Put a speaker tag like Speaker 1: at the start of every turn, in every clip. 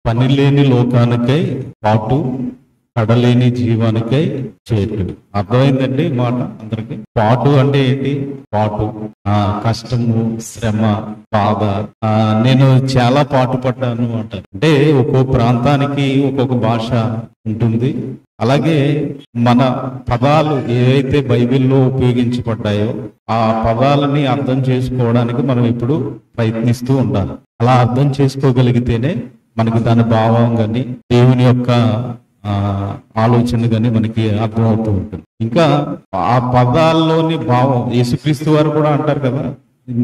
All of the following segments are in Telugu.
Speaker 1: పనిలేని లోకానికై పాటు, కడలేని జీవానికై చేటు. అర్థమైందండి మాట అందరికి? పాటు అంటే ఏంటి? పాటు కష్టము, శ్రమ, బాధ. నేను చాలా పాటు పడ్డాను అంటారు. అంటే ఒక్కో ప్రాంతానికి ఒక్కొక్క భాష ఉంటుంది. అలాగే మన పదాలు ఏవైతే బైబిల్లో ఉపయోగించబడ్డాయో ఆ పదాలని అర్థం చేసుకోవడానికి మనం ఇప్పుడు ప్రయత్నిస్తూ ఉండాలి. అలా అర్థం చేసుకోగలిగితేనే మనకి దాని భావం కానీ దేవుని యొక్క ఆలోచన కానీ మనకి అర్థమవుతూ ఉంటుంది. ఇంకా ఆ పదాల్లోని భావం యేసుక్రీస్తు వారు కూడా అంటారు కదా,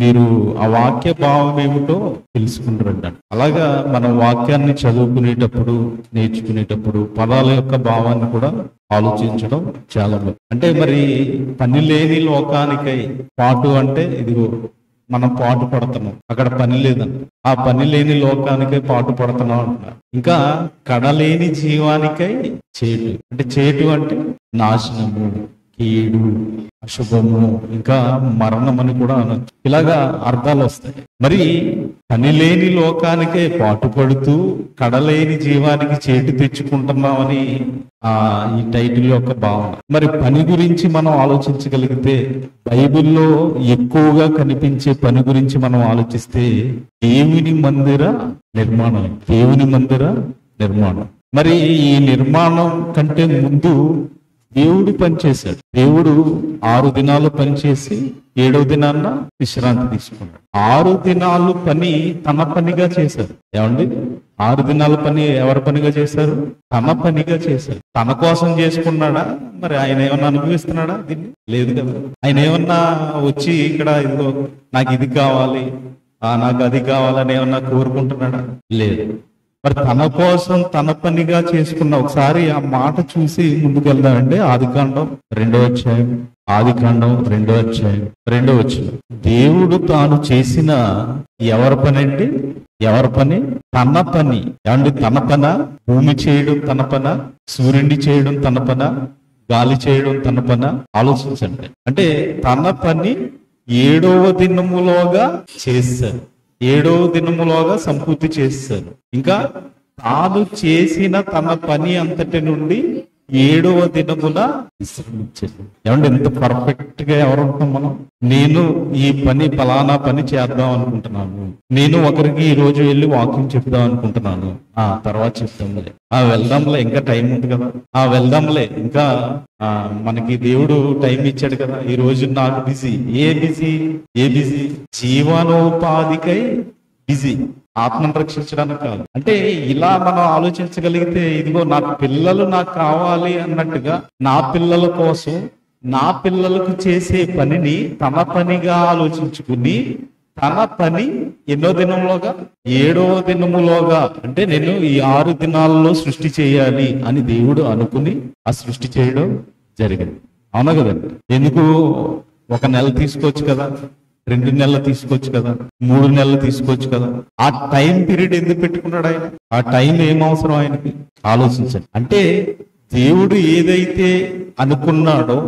Speaker 1: మీరు ఆ వాక్య భావం ఏమిటో తెలుసుకుంటారంట. అలాగా మనం వాక్యాన్ని చదువుకునేటప్పుడు, నేర్చుకునేటప్పుడు పదాల యొక్క భావాన్ని కూడా ఆలోచించడం చాలా అంటే మరి పని లేని లోకానికై పాటు అంటే ఇదిగో మనం పాటు పడుతున్నాం, అక్కడ పని లేదంట. ఆ పని లేని లోకానికై పాటు పడుతున్నాం అంటున్నారు. ఇంకా కడలేని జీవానికై చేటు. అంటే చేటు అంటే నాశనము, కీడు, అశుభము, ఇంకా మరణం అని కూడా అనొచ్చు. ఇలాగా అర్థాలు వస్తాయి. మరి పని లేని లోకానికే పాటుపడుతూ కడలేని జీవానికి చేటు తెచ్చుకుంటున్నామని ఈ టైటిల్ యొక్క భావన. మరి పని గురించి మనం ఆలోచించగలిగితే బైబిల్లో ఎక్కువగా కనిపించే పని గురించి మనం ఆలోచిస్తే దేవుని మందిర నిర్మాణం. దేవుని మందిర నిర్మాణం. మరి ఈ నిర్మాణం కంటే ముందు దేవుడు పనిచేశాడు. దేవుడు 6 దినాలు పనిచేసి 7వ దినాన్న విశ్రాంతి తీసుకున్నాడు. 6 దినాలు పని తన పనిగా చేశారు. ఏమండి? 6 దినాల పని ఎవరి పనిగా చేశారు? తన పనిగా చేశారు. తన కోసం చేసుకున్నాడా? మరి ఆయన ఏమన్నా అనుభవిస్తున్నాడా? దీన్ని లేదు కదా. ఆయన ఏమన్నా వచ్చి ఇక్కడ ఇదిగో నాకు ఇది కావాలి, నాకు అది కావాలని ఏమన్నా కోరుకుంటున్నాడా? లేదు. మరి తన కోసం తన పనిగా చేసుకున్న ఒకసారి ఆ మాట చూసి ముందుకెళ్దామంటే ఆదికాండం 2వ అధ్యాయం, ఆదికాండం 2వ అధ్యాయం 2వ వచనం. దేవుడు తాను చేసిన ఎవరి పని అంటే ఎవరి పని? తన పని. ఏమండి? తన పన? భూమి చేయడం తన పన, సూర్యుడిని చేయడం తన పన, గాలి చేయడం తన పన. ఆలోచించండి. అంటే తన పని 7వ దినములోగా చేశారు. 7వ దినములోగా సంపూర్తి చేశారు. ఇంకా తాను చేసిన తన పని అంతటి నుండి 7వ దినమున విశ్రమించారు. ఏమంటే ఎంత పర్ఫెక్ట్ గా ఎవరుంటాం మనం? నేను ఈ పని ఫలానా పని చేద్దాం అనుకుంటున్నాను, నేను ఒకరికి ఈ రోజు వెళ్ళి వాకింగ్ చెప్దాం అనుకుంటున్నాను, తర్వాత చెప్తాంలే, వెళ్దాంలే, ఇంకా టైం ఉంది కదా, వెళ్దాంలే, ఇంకా మనకి దేవుడు టైం ఇచ్చాడు కదా, ఈ రోజు నాకు బిజీ. ఏ బిజీ? జీవనోపాధికై బిజీ, ఆత్మను రక్షించడానికి కాదు. అంటే ఇలా మనం ఆలోచించగలిగితే ఇదిగో నా పిల్లలు నాకు కావాలి అన్నట్టుగా నా పిల్లల కోసం నా పిల్లలకు చేసే పనిని తన పనిగా ఆలోచించుకుని తన పని ఎన్నో దినంలోగా 7వ దినములోగా, అంటే నేను ఈ 6 దినాల్లో సృష్టి చేయాలి అని దేవుడు అనుకుని ఆ సృష్టి చేయడం జరిగింది. అవునా కదండి? ఎందుకు 1 నెల తీసుకోవచ్చు కదా, 2 నెలలు తీసుకోవచ్చు కదా, 3 నెలలు తీసుకోవచ్చు కదా. ఆ టైం పీరియడ్ ఎందుకు పెట్టుకున్నాడు ఆయన? ఆ టైం ఏం అవసరం ఆయనకి? ఆలోచించండి. అంటే దేవుడు ఏదైతే అనుకున్నాడో,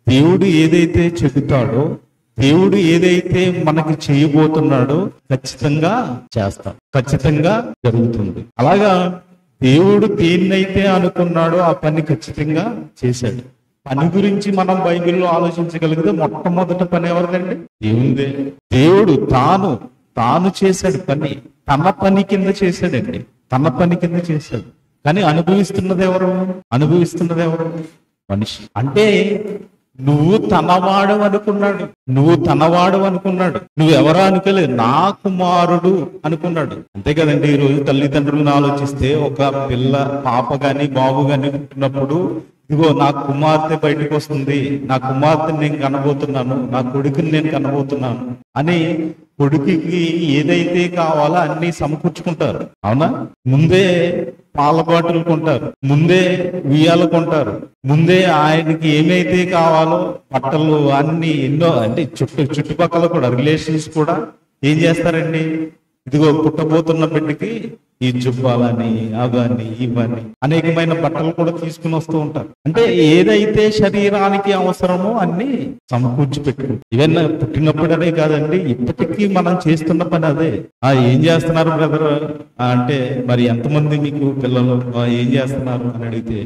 Speaker 1: దేవుడు ఏదైతే చెబుతాడో, దేవుడు ఏదైతే మనకి చేయబోతున్నాడో ఖచ్చితంగా చేస్తాం, ఖచ్చితంగా జరుగుతుంది. అలాగా దేవుడు దేన్నైతే అనుకున్నాడో ఆ పని ఖచ్చితంగా చేశాడు. పని గురించి మనం బైబిల్లో ఆలోచించగలిగితే మొట్టమొదటి పని ఎవరిదండి? దేవుడే. దేవుడు తాను చేశాడు పని, తన పని కింద చేశాడండి, తన పని కింద చేశాడు. కానీ అనుభవిస్తున్నది ఎవరు? మనిషి. అంటే నువ్వు తనవాడు అనుకున్నాడు, నువ్వెవరో అనుకోలేదు, నా కుమారుడు అనుకున్నాడు. అంతే కదండి. ఈ రోజు తల్లిదండ్రులను ఆలోచిస్తే ఒక పాప గాని బాబు గాని పుట్టినప్పుడు ఇదిగో నా కుమార్తె బయటకు వస్తుంది, నా కుమార్తెని నేను కనబోతున్నాను, నా కొడుకుని నేను కనబోతున్నాను అని కొడుకుకి ఏదైతే కావాలో అన్ని సమకూర్చుకుంటారు. అవునా? ముందే పాల బాటిల్ కొంటారు, ముందే ఉయ్యాలు కొంటారు, ముందే ఆయనకి ఏమైతే కావాలో బట్టలు అన్ని ఎన్నో, అంటే చుట్టుపక్కల కూడా రిలేషన్స్ కూడా ఏం చేస్తారండి? ఇదిగో పుట్టబోతున్న బిడ్డకి ఈ జుబ్బాలని అవని ఇవన్నీ అనేకమైన బట్టలు కూడా తీసుకుని వస్తూ ఉంటారు. అంటే ఏదైతే శరీరానికి అవసరమో అన్ని సమకూర్చి పెట్టుకుంటారు. ఈవెన్ పుట్టినప్పుడనే కాదండి, ఇప్పటికీ మనం చేస్తున్న పని అదే. ఏం చేస్తున్నారు బ్రదర్ అంటే, మరి ఎంతమంది మీకు పిల్లలు, ఏం చేస్తున్నారు అని అడిగితే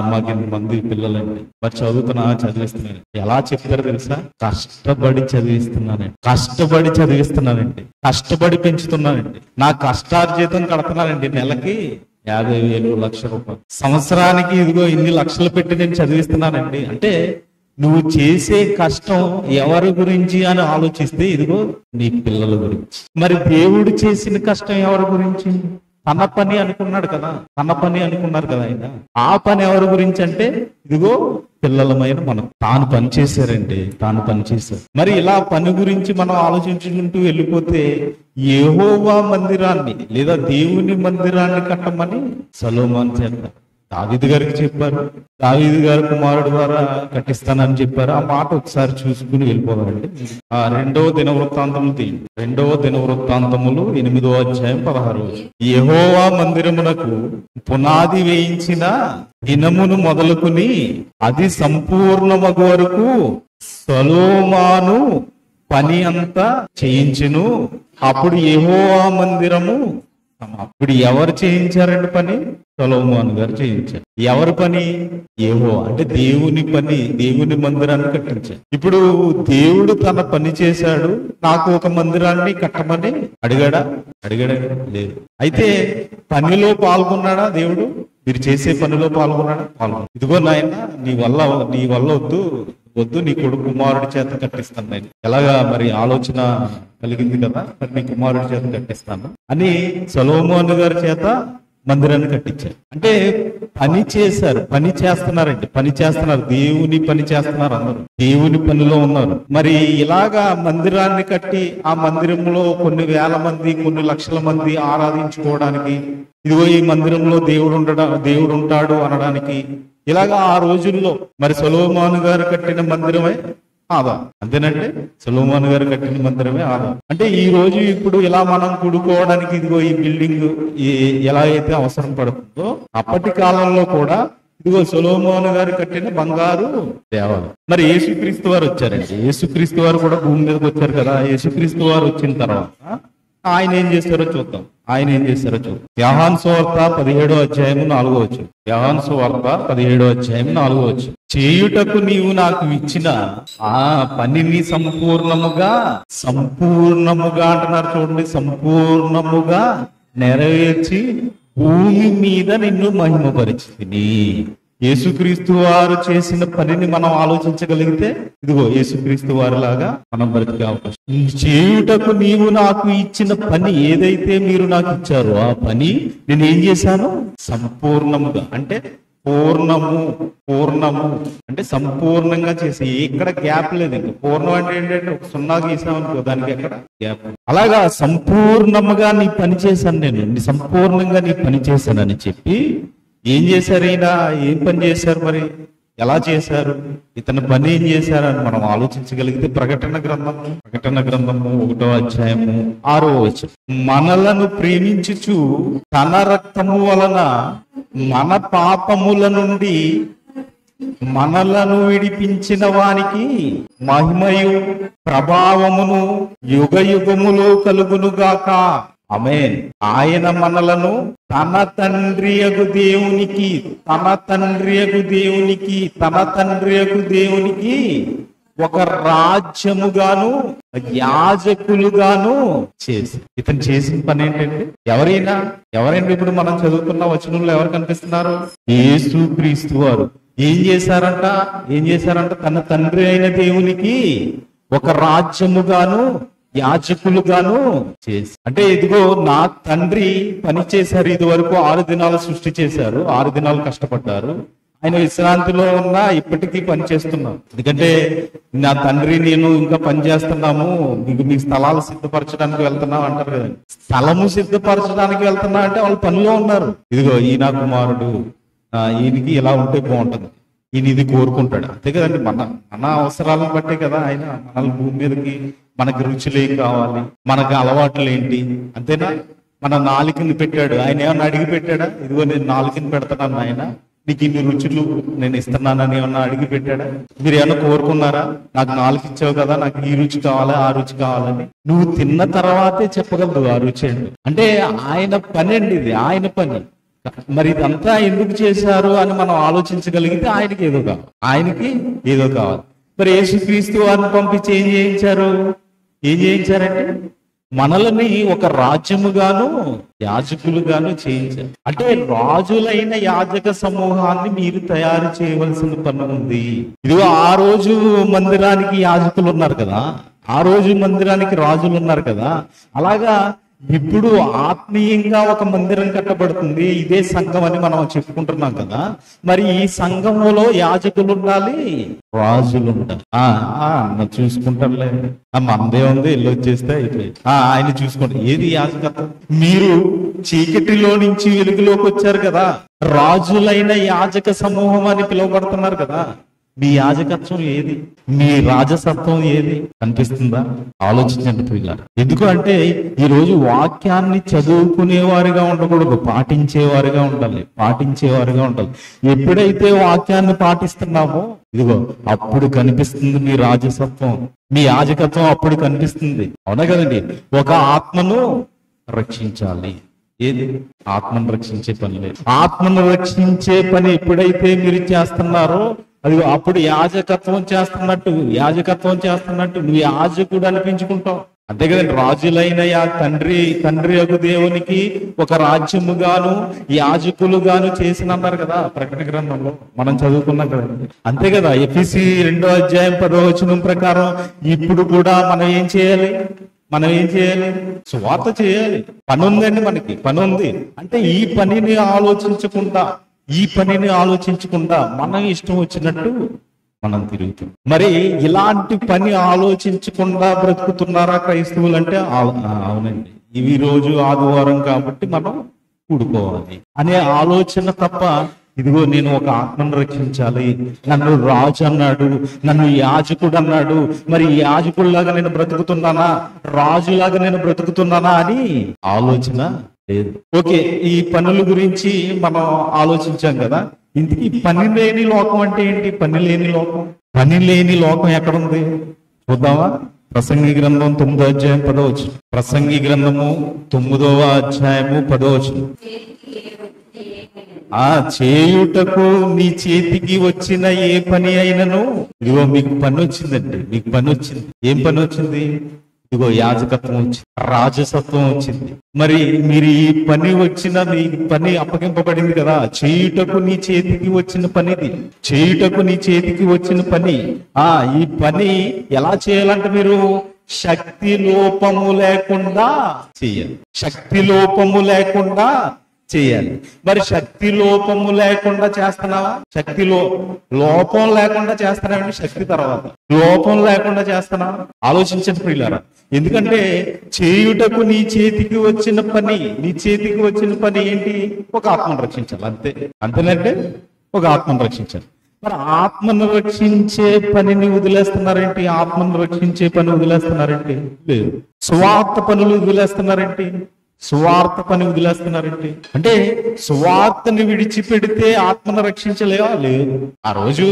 Speaker 1: మాకు 8 మంది పిల్లలండి, మరి చదివిస్తున్నాను. ఎలా చెప్తారు తెలుసా? కష్టపడి చదివిస్తున్నానండి, కష్టపడి పెంచుతున్నానండి, నా కష్టార్జితం కడుతున్నానండి. నెలకి 50,000 లక్ష రూపాయలు, సంవత్సరానికి ఇదిగో ఇన్ని లక్షలు పెట్టి నేను చదివిస్తున్నానండి. అంటే నువ్వు చేసే కష్టం ఎవరి గురించి అని ఆలోచిస్తే ఇదిగో నీ పిల్లల గురించి. మరి దేవుడు చేసిన కష్టం ఎవరి గురించి? తన పని అనుకున్నారు కదా ఆయన. ఆ పని ఎవరి గురించి అంటే ఇదిగో పిల్లలమైన మనం. తాను పని చేశారు. మరి ఇలా పని గురించి మనం ఆలోచించుకుంటూ వెళ్ళిపోతే యెహోవా మందిరాన్ని లేదా దేవుని మందిరాన్ని కట్టమని సొలొమోను చేత దావీదు గారికి చెప్పారు. దావీదు గారి కుమారుడు ద్వారా కట్టిస్తానని చెప్పారు. ఆ మాట ఒకసారి చూసుకుని వెళ్ళిపోవాలండి. 2వ దినవృత్తాంతములు 8వ అధ్యాయం 16. యెహోవా మందిరమునకు పునాది వేయించిన దినమును మొదలుకుని అది సంపూర్ణమగు వరకు సొలొమోను పని అంతా చేయించెను. అప్పుడు యెహోవా మందిరము, అప్పుడు ఎవరు చేయించారండి పని? సొలొమోను గారు చేయించారు. ఎవరి పని? యెహోవా. అంటే దేవుని పని, దేవుని మందిరాన్ని కట్టించారు. ఇప్పుడు దేవుడు తన పని చేశాడు, నాకు ఒక మందిరాన్ని కట్టమని అడిగాడా? లేదు. అయితే పనిలో పాల్గొన్నాడా దేవుడు? మీరు చేసే పనిలో పాల్గొన్నాడా? ఇదిగో నాయన నీ వల్ల వద్దు, నీ కొడుకు కుమారుడి చేత కట్టిస్తాను నేను. ఎలాగా మరి ఆలోచన కలిగింది కదా, మరి నీ కుమారుడి చేత కట్టిస్తాను అని సొలొమోను గారి చేత మందిరాన్ని కట్టించారు. అంటే పని చేస్తున్నారు, దేవుని పని చేస్తున్నారు, అందరూ దేవుని పనిలో ఉన్నారు. మరి ఇలాగా మందిరాన్ని కట్టి ఆ మందిరంలో కొన్ని వేల మంది, కొన్ని లక్షల మంది ఆరాధించుకోవడానికి, ఇదిగో ఈ మందిరంలో దేవుడు ఉంటాడు అనడానికి, ఇలాగా ఆ రోజుల్లో మరి సొలొమోను గారు కట్టిన మందిరమే ఆధారం. అంతేనంటే సొలొమోను గారు కట్టిన మందిరమే ఆధారం. అంటే ఈ రోజు ఇప్పుడు ఇలా మనం కూడుకోవడానికి ఇదిగో ఈ బిల్డింగ్ ఎలా అయితే అవసరం పడుతుందో, అప్పటి కాలంలో కూడా ఇదిగో సొలొమోను గారు కట్టిన బంగారు దేవాలయం. మరి యేసుక్రీస్తు వారు వచ్చారండి. యేసుక్రీస్తు వారు కూడా భూమి మీదకి వచ్చారు కదా. యేసుక్రీస్తు వారు వచ్చిన తర్వాత ఆయన ఏం చేశారో చూద్దాం. యోహాను సువార్త 17వ అధ్యాయము 4వ వచనం. యోహాను సువార్త 17వ అధ్యాయము 4వ వచనం. చేయుటకు నీవు నాకు ఇచ్చిన ఆ పనిని సంపూర్ణముగా అంటున్నారు చూడండి, సంపూర్ణముగా నెరవేర్చి భూమి మీద నిన్ను మహిమపరిచితిని. యేసుక్రీస్తు వారు చేసిన పనిని మనం ఆలోచించగలిగితే ఇదిగో యేసుక్రీస్తు వారి లాగా మనం బ్రతికే అవకాశం. చేయుటకు నీవు నాకు ఇచ్చిన పని ఏదైతే మీరు నాకు ఇచ్చారో ఆ పని నేను ఏం చేశాను? సంపూర్ణముగా. అంటే పూర్ణము అంటే సంపూర్ణంగా చేసి ఎక్కడ గ్యాప్ లేదు. ఇంకా పూర్ణం అంటే ఏంటంటే ఒక 0 గీసామనుకో, దానికి ఎక్కడ గ్యాప్. అలాగా సంపూర్ణముగా నీ పని చేశాను, నేను సంపూర్ణంగా నీ పని చేశానని చెప్పి ఏం చేశారు? ఏం పని చేశారు? మరి ఎలా చేశారు? ఇతని పని ఏం చేశారని మనం ఆలోచించగలిగితే ప్రకటన గ్రంథము 1వ అధ్యాయము 6వ వచనం. మనలను ప్రేమించుచు తన రక్తము వలన మన పాపముల నుండి మనలను విడిపించిన వానికి మహిమయు ప్రభావమును యుగ యుగములో కలుగునుగాక. ఆమేన్. ఆయన మనలను తన తండ్రియగు దేవునికి ఒక రాజ్యముగాను యాజకులుగాను చేసి. ఇతను చేసిన పని ఏంటంటే ఎవరైనా ఇప్పుడు మనం చదువుకున్న వచనంలో ఎవరు కనిపిస్తున్నారు? యేసుక్రీస్తు వారు ఏం చేశారంట? తన తండ్రి అయిన దేవునికి ఒక రాజ్యముగాను యాజకులుగాను చేసి. అంటే ఇదిగో నా తండ్రి పని చేశారు. ఇది వరకు 6 దినాలు సృష్టి చేశారు, 6 దినాలు కష్టపడ్డారు. ఆయన విశ్రాంతిలో ఉన్నా ఇప్పటికీ పని చేస్తున్నాం. ఎందుకంటే నా తండ్రి నేను ఇంకా పని చేస్తున్నాము, మీకు స్థలాలు సిద్ధపరచడానికి వెళ్తున్నాం అంటారు కదండి. స్థలము సిద్ధపరచడానికి వెళ్తున్నా అంటే వాళ్ళు పనిలో ఉన్నారు. ఇదిగో ఈయన కుమారుడు, ఈయనకి ఇలా ఉంటే బాగుంటుంది, ఈయన ఇది కోరుకుంటాడు. అంతే కదండి. మన అవసరాలను బట్టే కదా ఆయన మనల్ని భూమి మీదకి, మనకి రుచులు ఏం కావాలి, మనకి అలవాట్లు ఏంటి, అంతేనా? మన నాలుకని పెట్టాడు ఆయన. ఏమన్నా అడిగి పెట్టాడా? ఇదిగో నేను నాలుకని పెడతాను ఆయన, నీకు ఇన్ని రుచులు నేను ఇస్తున్నానని ఏమన్నా అడిగి పెట్టాడా? మీరు ఏమన్నా కోరుకున్నారా? నాకు 4 ఇచ్చావు కదా, నాకు ఈ రుచి కావాలా, ఆ రుచి కావాలని. నువ్వు తిన్న తర్వాతే చెప్పగలదు ఆ రుచి అండి. అంటే ఆయన పని అండి, ఇది ఆయన పని. మరి ఇదంతా ఎందుకు చేశారు అని మనం ఆలోచించగలిగితే ఆయనకి ఏదో కావాలి. మరి యేసుక్రీస్తు వారిని పంపించి ఏం చేయించారంటే మనల్ని ఒక రాజ్యముగాను యాజకులుగాను చేయించారు. అంటే రాజులైన యాజక సమూహాన్ని మీరు తయారు చేయవలసిన పని ఉంది. ఇదిగో ఆ రోజు మందిరానికి యాజకులు ఉన్నారు కదా, ఆ రోజు మందిరానికి రాజులు ఉన్నారు కదా, అలాగా ఇప్పుడు ఆత్మీయంగా ఒక మందిరం కట్టబడుతుంది. ఇదే సంఘం అని మనం చెప్పుకుంటున్నాం కదా. మరి ఈ సంఘంలో యాజకులు ఉండాలి, రాజులు ఉండాలి. చూసుకుంటారులే, మనదే ఉంది, ఇల్లు వచ్చేస్తే అయిపోయి ఆయన చూసుకోండి. ఏది యాజకత్వం? మీరు చీకటిలో నుంచి వెలుగులోకి వచ్చారు కదా, రాజులైన యాజక సమూహం అని పిలువబడుతున్నారు కదా. మీ యాజకత్వం ఏది? మీ రాజసత్వం ఏది? కనిపిస్తుందా? ఆలోచించండి పిల్లలు. ఎందుకు అంటే ఈ రోజు వాక్యాన్ని చదువుకునేవారుగా ఉండకూడదు, పాటించేవారుగా ఉండాలి. ఎప్పుడైతే వాక్యాన్ని పాటిస్తున్నామో ఇదిగో అప్పుడు కనిపిస్తుంది మీ రాజసత్వం, మీ యాజకత్వం అప్పుడు కనిపిస్తుంది. అవునా కదండి? ఒక ఆత్మను రక్షించాలి. ఏది? ఆత్మను రక్షించే పని లేదు. ఆత్మను రక్షించే పని ఎప్పుడైతే మీరు చేస్తున్నారో అది అప్పుడు యాజకత్వం చేస్తున్నట్టు నువ్వు యాజకుడు అనిపించుకుంటావు. అంతే కదండి. రాజులైన తండ్రి యొక్క దేవునికి ఒక రాజ్యముగాను యాజకులుగాను చేసినన్నారు కదా ప్రకటన గ్రంథంలో మనం చదువుకున్నాం కదండి. అంతే కదా. ఎఫెసీ 2వ అధ్యాయం 10వ వచనం ప్రకారం ఇప్పుడు కూడా మనం ఏం చేయాలి? సువార్త చేయాలి. పని ఉందండి, మనకి పని ఉంది. అంటే ఈ పనిని ఆలోచించకుండా మన ఇష్టం వచ్చినట్టు మనం తిరుగుతాం. మరి ఇలాంటి పని ఆలోచించకుండా బ్రతుకుతున్నారా క్రైస్తవులు అంటే? అవునండి. ఇవి రోజు ఆదివారం కాబట్టి మనం కూడుకోవాలి అనే ఆలోచన తప్ప, ఇదిగో నేను ఒక ఆత్మను రక్షించాలి, నన్ను రాజు అన్నాడు, నన్ను యాజకుడు అన్నాడు, మరి యాజకుడిలాగా నేను బ్రతుకుతున్నానా, రాజులాగా నేను బ్రతుకుతున్నానా అని ఆలోచన లేదు. ఓకే, ఈ పనుల గురించి మనం ఆలోచించాం కదా. ఇంతకీ పని లేని లోకం అంటే ఏంటి? పని లేని లోకం ఎక్కడుంది చూద్దామా? ప్రసంగి గ్రంథం 9వ అధ్యాయం 10వ వచనం. ప్రసంగి గ్రంథము 9వ అధ్యాయము 10వ వచనం. చేయుటకు నీ చేతికి వచ్చిన ఏ పని అయినను, ఇదిగో మీకు పని వచ్చిందండి, ఏం పని వచ్చింది? ఇదిగో యాజకత్వం వచ్చింది, రాజసత్వం వచ్చింది. మరి మీరు ఈ పని మీ పని అప్పగింపబడింది కదా. చేయుటకు నీ చేతికి వచ్చిన పని ఈ పని ఎలా చేయాలంటే మీరు శక్తి లోపము లేకుండా చేయాలి. మరి శక్తి లోపము లేకుండా చేస్తున్నావా? లోపం లేకుండా చేస్తున్నామండి. శక్తి తర్వాత లోపం లేకుండా చేస్తున్నావా? ఆలోచించండి ప్రియులారా. ఎందుకంటే చేయుటకు నీ చేతికి వచ్చిన పని ఏంటి? ఒక ఆత్మను రక్షించాలి. అంతేనంటే ఒక ఆత్మను రక్షించాలి. మరి ఆత్మను రక్షించే పనిని వదిలేస్తున్నారేంటి? లేదు. స్వార్థ పనులు వదిలేస్తున్నారేంటి? సువార్త పని వదిలేస్తున్నారండి. అంటే సువార్తని విడిచిపెడితే ఆత్మను రక్షించలేవా? లేదు. ఆ రోజు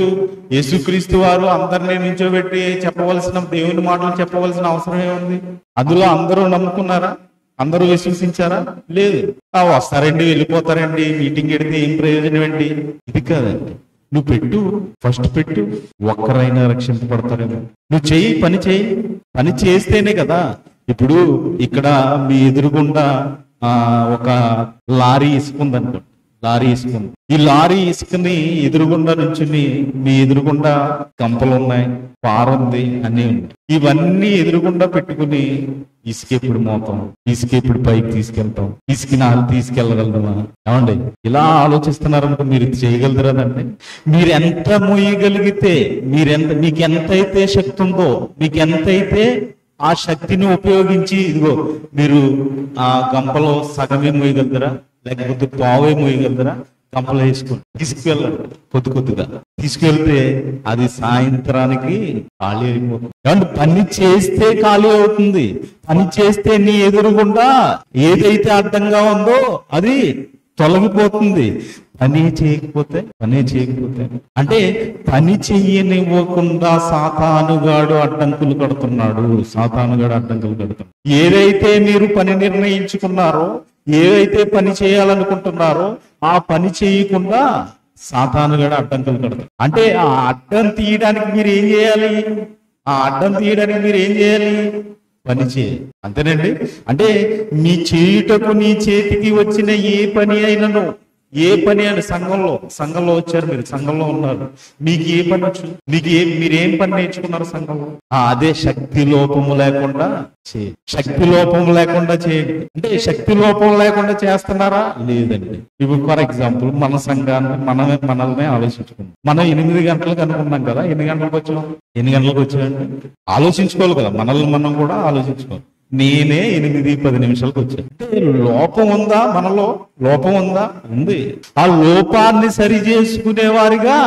Speaker 1: యేసుక్రీస్తు వారు అందరినీ నిల్చోబెట్టి చెప్పవలసిన దేవుని మాటలు చెప్పవలసిన అవసరం ఏముంది? అందులో అందరూ నమ్ముకున్నారా? అందరూ విశ్వసించారా? లేదు. వస్తారండి, వెళ్ళిపోతారండి, మీటింగ్ పెడితే ఏం ప్రయోజనం అండి? ఇది కాదండి. నువ్వు పెట్టు, ఫస్ట్ పెట్టు, ఒక్కరైనా రక్షింపబడతారేమో. నువ్వు చెయ్యి, పని చేస్తేనే కదా. ఇప్పుడు ఇక్కడ మీ ఎదురుగుండా ఒక లారీ ఇసుక ఉందనుకో, ఈ లారీ ఇసుకని ఎదురుగుండా నుంచుని మీ ఎదురుగుండా కంపలు ఉన్నాయి, పారుంది, అన్నీ ఉన్నాయి. ఇవన్నీ ఎదురుగుండా పెట్టుకుని ఇసుకెప్పుడు మోతాం, ఇసుకెప్పుడు పైకి తీసుకెళ్తాం, ఇసుకని తీసుకెళ్ళగలమా? ఏమండి, ఇలా ఆలోచిస్తున్నారనుకో, మీరు చేయగలుగుతారండి. మీరు ఎంత మోయగలిగితే, మీకు ఎంతైతే శక్తి ఉందో, మీకు ఎంతైతే ఆ శక్తిని ఉపయోగించి, ఇదిగో మీరు ఆ గంపలో సగమే మోయగలుగుతారా, లేకపోతే పావే మోయగలుగుతారా? గంపలో వేసుకుని తీసుకువెళ్ళండి, కొద్దిగా తీసుకెళ్తే అది సాయంత్రానికి ఖాళీ అయిపోతుంది. కాబట్టి పని చేస్తే ఖాళీ అవుతుంది. పని చేస్తే నీ ఎదురుగుండా ఏదైతే అడ్డంగా ఉందో అది తొలగిపోతుంది. పని చేయకపోతే అంటే పని చెయ్యనివ్వకుండా సాతానుగాడు అడ్డంకులు కడుతున్నాడు. ఏదైతే మీరు పని నిర్ణయించుకున్నారో, ఏవైతే పని చేయాలనుకుంటున్నారో ఆ పని చేయకుండా సాతానుగాడు అడ్డంకులు కడతాడు. అంటే ఆ అడ్డం తీయడానికి మీరు ఏం చేయాలి? పని చేయాలి. అంతేనండి. అంటే మీ చేయుటకు నీ చేతికి వచ్చిన ఏ పని అయినను, సంఘంలో వచ్చారు, మీరు సంఘంలో ఉన్నారు, మీకు ఏ పని వచ్చు? మీరేం పని నేర్చుకున్నారు సంఘంలో? అదే శక్తి లోపము లేకుండా చేయండి. అంటే శక్తి లోపం లేకుండా చేస్తున్నారా? లేదండి. ఇప్పుడు ఫర్ ఎగ్జాంపుల్ మన సంఘాన్ని మనల్ని ఆలోచించుకున్నాం. మనం 8 గంటలకు అనుకున్నాం కదా, ఎన్ని గంటలకు వచ్చామండి? ఆలోచించుకోవాలి కదా, మనం కూడా ఆలోచించుకోవాలి. నేనే 8-10 నిమిషాలకు వచ్చాను. అంటే లోపం ఉందా? మనలో లోపం ఉందా? ఉంది. ఆ లోపాన్ని సరి చేసుకునే వారిగా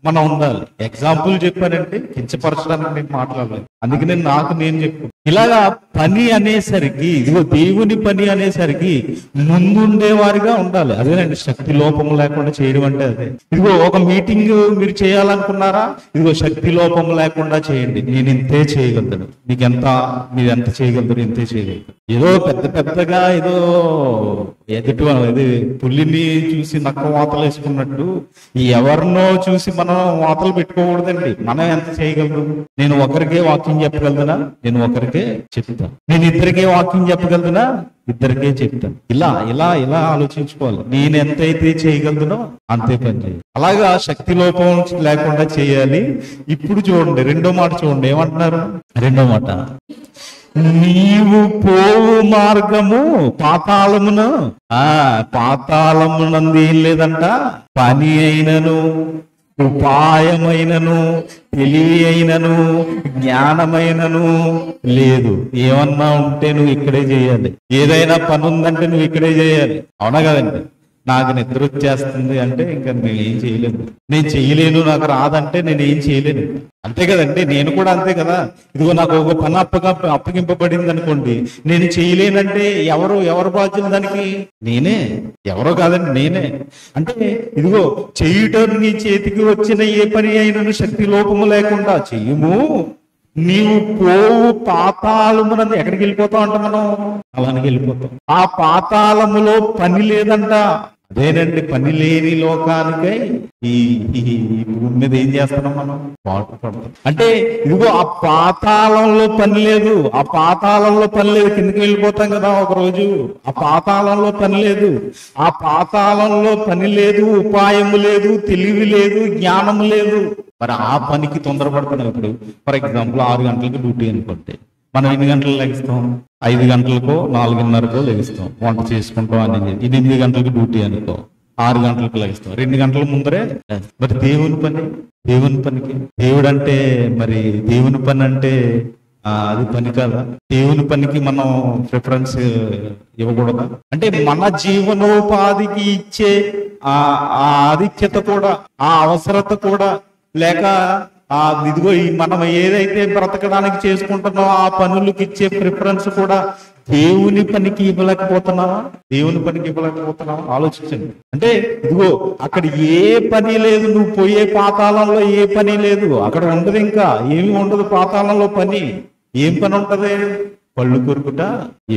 Speaker 1: మనం ఉండాలి. ఎగ్జాంపుల్ చెప్పానంటే కించపరచడానికి నేను మాట్లాడలేదు, అందుకనే నేను చెప్పు. ఇలాగా పని అనేసరికి, ఇదిగో దేవుని పని అనేసరికి ముందుండే వారిగా ఉండాలి. అదేనండి శక్తి లోపం లేకుండా చేయడం అంటే అదే. ఇదిగో ఒక మీటింగ్ మీరు చేయాలనుకున్నారా? ఇదిగో శక్తి లోపం లేకుండా చేయండి. నేను ఇంతే చేయగలుగుతాను. మీరు ఎంత చేయగలుగుతారు? ఇంతే చేయగలుగుతారు. ఏదో పెద్దగా ఏదో ఎదుటి పుల్లిని చూసి నక్క వాతలు వేసుకున్నట్టు ఎవరినో చూసి మనం వాతలు పెట్టుకోకూడదండి. మనం ఎంత చేయగలరు? నేను ఒకరికే వాక్యం చెప్పగలదునా? నేను ఒకరికే చెప్తాను. నేను ఇద్దరికే వాక్యం చెప్పగలదునా? ఇద్దరికే చెప్తాను. ఇలా ఆలోచించుకోవాలి. నేను ఎంతైతే చేయగలదునో అంతే పని చేయాలి. అలాగా శక్తి లోపం లేకుండా చేయాలి. ఇప్పుడు చూడండి, రెండో మాట చూడండి, ఏమంటున్నారు? రెండో మాట, నీవు పోవు మార్గము పాతాళమునందు ఏం లేదంట, పని అయినను, ఉపాయమైనను, తెలివి అయినను, జ్ఞానమైనను లేదు. ఏమన్నా ఉంటే నువ్వు ఇక్కడే చేయాలి. ఏదైనా పని ఉందంటే నువ్వు ఇక్కడే చేయాలి. అవునా కదండి? నాకు నిద్ర వచ్చేస్తుంది అంటే ఇంకా నేను ఏం చేయలేను, నేను చేయలేను, నాకు రాదంటే నేను ఏం చేయలేను. అంతే కదండి? నేను కూడా అంతే కదా. ఇదిగో నాకు ఒక పని అప్పగింపబడింది అనుకోండి, నేను చేయలేనంటే ఎవరు బాధ్యులు దానికి? నేనే. ఎవరో కాదండి, నేనే. అంటే ఇదిగో చేయుటం నీ చేతికి వచ్చిన ఏ పని అయినను శక్తి లోపము లేకుండా చెయ్యము. నీవు పోవు పాతాళమునందు, ఎక్కడికి వెళ్ళిపోతావు అంట? మనం అలానికి వెళ్ళిపోతాం. ఆ పాతాళములో పని లేదంట. అదేనండి, పని లేని లోకానికై ఈ భూమి మీద ఏం చేస్తున్నాం మనం? పాటు పడతాం. అంటే ఇదిగో ఆ పాతాళంలో పని లేదు. కిందకి వెళ్ళిపోతాం కదా ఒక రోజు. ఆ పాతాళంలో పని లేదు, ఉపాయము లేదు, తెలివి లేదు, జ్ఞానము లేదు. మరి ఆ పనికి తొందరపడుతున్నాం. ఇప్పుడు ఫర్ ఎగ్జాంపుల్ 6 గంటలకు డ్యూటీ అనుకుంటే మనం ఎన్ని గంటలకు లెగిస్తాం? 5 గంటలకో 4:30కో లెగిస్తాం, వంట చేసుకుంటాం అని. 8 గంటలకు డ్యూటీ అనుకో, 6 గంటలకు లెగిస్తాం, 2 గంటల ముందరే. మరి దేవుని పనికి దేవుని పని అంటే అది పని కాదా? దేవుని పనికి మనం ప్రిఫరెన్స్ ఇవ్వకూడదా? అంటే మన జీవనోపాధికి ఇచ్చే ఆ ఆధిక్యత కూడా, ఆ అవసరత కూడా, లేక ఇదిగో మనం ఏదైతే బ్రతకడానికి చేసుకుంటున్నామో ఆ పనులకి ఇచ్చే ప్రిఫరెన్స్ కూడా దేవుని పనికి ఇవ్వలేకపోతున్నావా? దేవుని పనికి ఇవ్వలేకపోతున్నావా? ఆలోచించండి. అంటే ఇదిగో అక్కడ ఏ పని లేదు, నువ్వు పోయే పాతాళంలో ఏ పని లేదు, అక్కడ ఉండదు, ఇంకా ఏమి ఉండదు పాతాళంలో పని. ఏం పని ఉంటది? పళ్ళు కొరుకుట,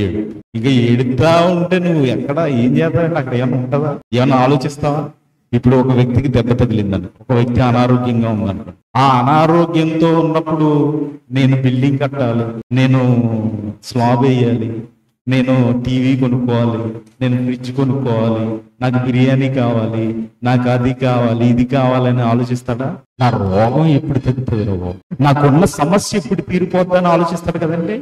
Speaker 1: ఏడు. ఇంకా ఏడుతా ఉంటే నువ్వు ఎక్కడ ఏం చేస్తావంటే అక్కడ ఏమన్నా ఉంటుందా? ఏమన్నా ఆలోచిస్తావా? ఇప్పుడు ఒక వ్యక్తికి దెబ్బ తగిలిందని, ఒక వ్యక్తి అనారోగ్యంగా ఉందనుకో, ఆ అనారోగ్యంతో ఉన్నప్పుడు నేను బిల్డింగ్ కట్టాలి, నేను స్లాబ్ వేయాలి, నేను టీవీ కొనుక్కోవాలి, నేను ఫ్రిడ్జ్ కొనుక్కోవాలి, నాకు బిర్యానీ కావాలి, నాకు అది కావాలి, ఇది కావాలని ఆలోచిస్తాడా? నా రోగం ఎప్పుడు తగ్గుతుంది, రోగం నాకున్న సమస్య ఎప్పుడు తీరిపోద్దని ఆలోచిస్తాడు కదండి.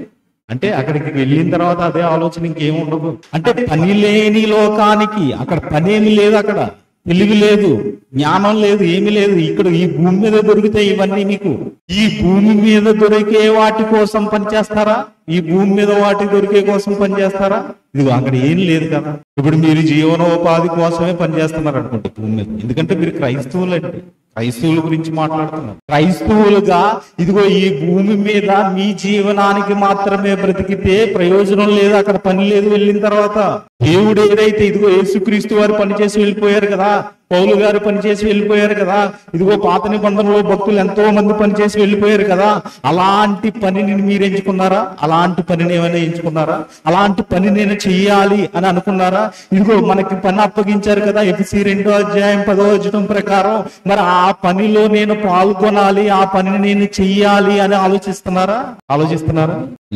Speaker 1: అంటే అక్కడికి వెళ్ళిన తర్వాత అదే ఆలోచన, ఇంకేమి ఉండదు. అంటే పని లేని లోకానికి అక్కడ పని ఏమి లేదు, అక్కడ తెలివి లేదు, జ్ఞానం లేదు, ఏమి లేదు. ఇక్కడ ఈ భూమి మీద దొరుకుతాయి ఇవన్నీ మీకు. ఈ భూమి మీద దొరికే వాటి కోసం పనిచేస్తారా? ఈ భూమి మీద వాటి దొరికే కోసం పనిచేస్తారా? ఇది అక్కడ ఏం లేదు కదా. ఇప్పుడు మీరు జీవనోపాధి కోసమే పనిచేస్తున్నారు అనుకుంటే భూమి మీద, ఎందుకంటే మీరు క్రైస్తవులండి. క్రైస్తవుల గురించి మాట్లాడుతున్నారు. క్రైస్తవులుగా ఇదిగో ఈ భూమి మీద మీ జీవనానికి మాత్రమే బ్రతికితే ప్రయోజనం లేదు, అక్కడ పని లేదు. వెళ్ళిన తర్వాత దేవుడు ఏదైతే ఇదిగో యేసుక్రీస్తు వారు పనిచేసి వెళ్ళిపోయారు కదా, పౌలు గారు పనిచేసి వెళ్ళిపోయారు కదా, ఇదిగో పాత నిబంధనలో భక్తులు ఎంతో మంది పనిచేసి వెళ్ళిపోయారు కదా, అలాంటి పనిని మీరు ఎంచుకున్నారా? అలాంటి పనిని ఏమైనా ఎంచుకున్నారా? అలాంటి పని నేను చెయ్యాలి అని అనుకున్నారా? ఇదిగో మనకి పని అప్పగించారు కదా, ఎఫెసీ 2:10 ప్రకారం. మరి ఆ పనిలో నేను పాల్గొనాలి, ఆ పనిని నేను చెయ్యాలి అని ఆలోచిస్తున్నారా?